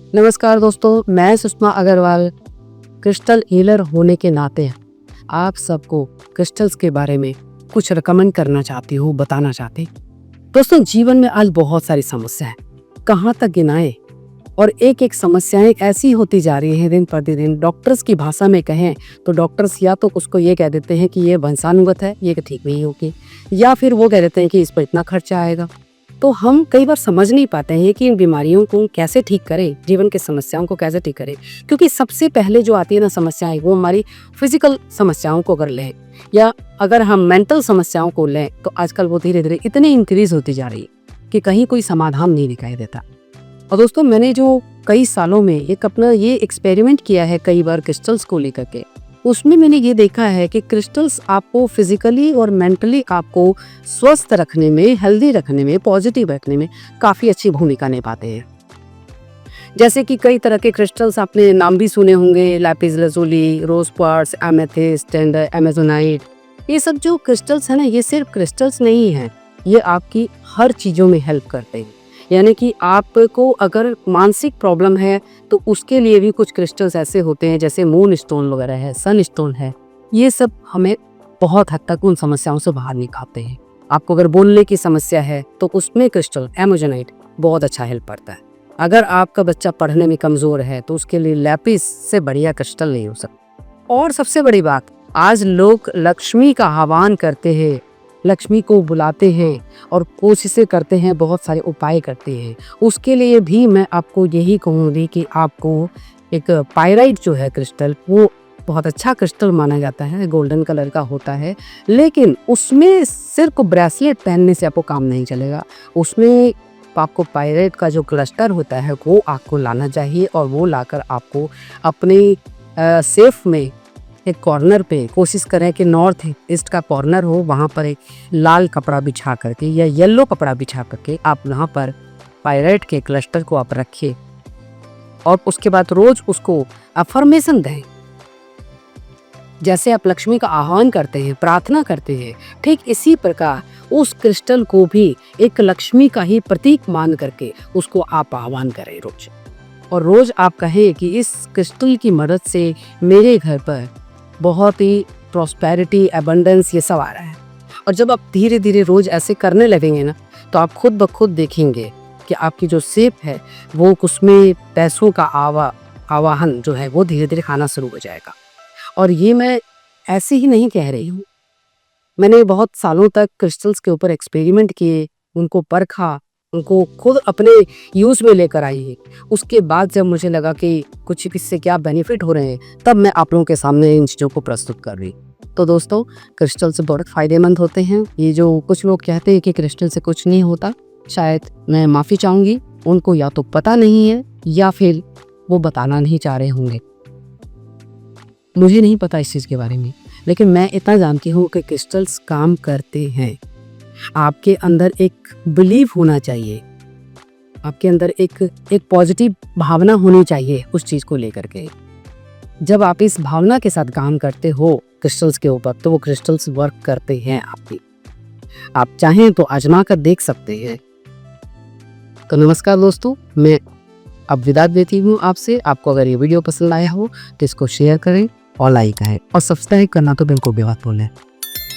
नमस्कार दोस्तों, मैं सुषमा अग्रवाल क्रिस्टल हीलर होने के नाते आप सबको क्रिस्टल्स के बारे में कुछ रिकमेंड करना चाहती हूँ, बताना चाहती। दोस्तों, जीवन में आज बहुत सारी समस्या है, कहाँ तक गिनाएं। और एक एक समस्याएं ऐसी होती जा रही हैं दिन प्रतिदिन। डॉक्टर्स की भाषा में कहें तो डॉक्टर्स या तो उसको ये कह देते हैं कि ये वंशानुगत है, ये ठीक नहीं होगी, या फिर वो कह देते हैं कि इस पर इतना खर्चा आएगा। तो हम कई बार समझ नहीं पाते हैं कि इन बीमारियों को कैसे ठीक करें, जीवन की समस्याओं को कैसे ठीक करें। क्योंकि सबसे पहले जो आती है ना समस्याएं, वो हमारी फिजिकल समस्याओं को अगर लें या अगर हम मेंटल समस्याओं को लें तो आजकल वो धीरे धीरे इतनी इंक्रीज होती जा रही है कि कहीं कोई समाधान नहीं दिखाई देता। और दोस्तों, मैंने जो कई सालों में एक अपना ये एक्सपेरिमेंट किया है कई बार क्रिस्टल्स को लेकर के, उसमें मैंने ये देखा है कि क्रिस्टल्स आपको फिजिकली और मेंटली आपको स्वस्थ रखने में, हेल्दी रखने में, पॉजिटिव रखने में काफ़ी अच्छी भूमिका निभाते हैं। जैसे कि कई तरह के क्रिस्टल्स आपने नाम भी सुने होंगे, lapis lazuli, rose quartz, amethyst and amazonite. ये सब जो क्रिस्टल्स है ना, ये सिर्फ क्रिस्टल्स नहीं है, ये आपकी हर चीज़ों में हेल्प करते हैं। यानी कि आपको अगर मानसिक प्रॉब्लम है तो उसके लिए भी कुछ क्रिस्टल्स ऐसे होते हैं, जैसे मून स्टोन वगैरह है, सन स्टोन है। ये सब हमें बहुत हद तक उन समस्याओं से बाहर निकालते हैं। आपको अगर बोलने की समस्या है तो उसमें क्रिस्टल एमोजेनाइट बहुत अच्छा हेल्प करता है। अगर आपका बच्चा पढ़ने में कमज़ोर है तो उसके लिए लैपिस से बढ़िया क्रिस्टल नहीं हो सकता। और सबसे बड़ी बात, आज लोग लक्ष्मी का आह्वान करते हैं, लक्ष्मी को बुलाते हैं और कोशिशें करते हैं, बहुत सारे उपाय करते हैं। उसके लिए भी मैं आपको यही कहूँगी कि आपको एक पायराइट जो है क्रिस्टल, वो बहुत अच्छा क्रिस्टल माना जाता है, गोल्डन कलर का होता है। लेकिन उसमें सिर्फ ब्रेसलेट पहनने से आपको काम नहीं चलेगा। उसमें आपको पायराइट का जो क्लस्टर होता है वो आपको लाना चाहिए, और वो लाकर आपको अपने सेफ में एक कॉर्नर पे कोशिश करें कि नॉर्थ ईस्ट का कॉर्नर हो, वहाँ पर एक लाल कपड़ा बिछा करके या येलो कपड़ा बिछा करके आप वहाँ पर पायराइट के क्लस्टर को आप रखिए, और उसके बाद रोज उसको अफर्मेशन दें। जैसे आप लक्ष्मी का आह्वान करते हैं, प्रार्थना करते हैं, ठीक इसी प्रकार उस क्रिस्टल को भी एक लक्ष्मी का ही प्रतीक मान करके उसको आप आह्वान करें रोज। और रोज आप कहें कि इस क्रिस्टल की मदद से मेरे घर पर बहुत ही प्रॉस्पेरिटी, एबंडेंस ये सब आ रहा है। और जब आप धीरे धीरे रोज ऐसे करने लगेंगे ना, तो आप खुद ब खुद देखेंगे कि आपकी जो सेप है वो उसमें पैसों का आवाहन जो है वो धीरे धीरे खाना शुरू हो जाएगा। और ये मैं ऐसे ही नहीं कह रही हूँ, मैंने बहुत सालों तक क्रिस्टल्स के ऊपर एक्सपेरिमेंट किए, उनको परखा, उनको खुद अपने यूज़ में लेकर आई है। उसके बाद जब मुझे लगा कि कुछ इससे क्या बेनिफिट हो रहे हैं, तब मैं आप लोगों के सामने इन चीज़ों को प्रस्तुत कर रही। तो दोस्तों, क्रिस्टल से बहुत फ़ायदेमंद होते हैं। ये जो कुछ लोग कहते हैं कि क्रिस्टल से कुछ नहीं होता, शायद मैं माफ़ी चाहूँगी, उनको या तो पता नहीं है या फिर वो बताना नहीं चाह रहे होंगे। मुझे नहीं पता इस चीज़ के बारे में, लेकिन मैं इतना जानती हूँ कि क्रिस्टल्स काम करते हैं। आपके अंदर एक बिलीव होना चाहिए, आपके अंदर एक पॉजिटिव भावना होनी चाहिए उस चीज़ को लेकर के। जब आप इस भावना के साथ काम करते हो क्रिस्टल्स के ऊपर, तो वो क्रिस्टल्स वर्क करते हैं आपकी। आप चाहें तो आजमा कर देख सकते हैं। तो नमस्कार दोस्तों, मैं अब विदा देती हूँ आपसे। आपको अगर ये वीडियो पसंद आया हो तो इसको शेयर करें और लाइक करें, और सब्सक्राइब करना तो बिल्कुल भी मत भूलें।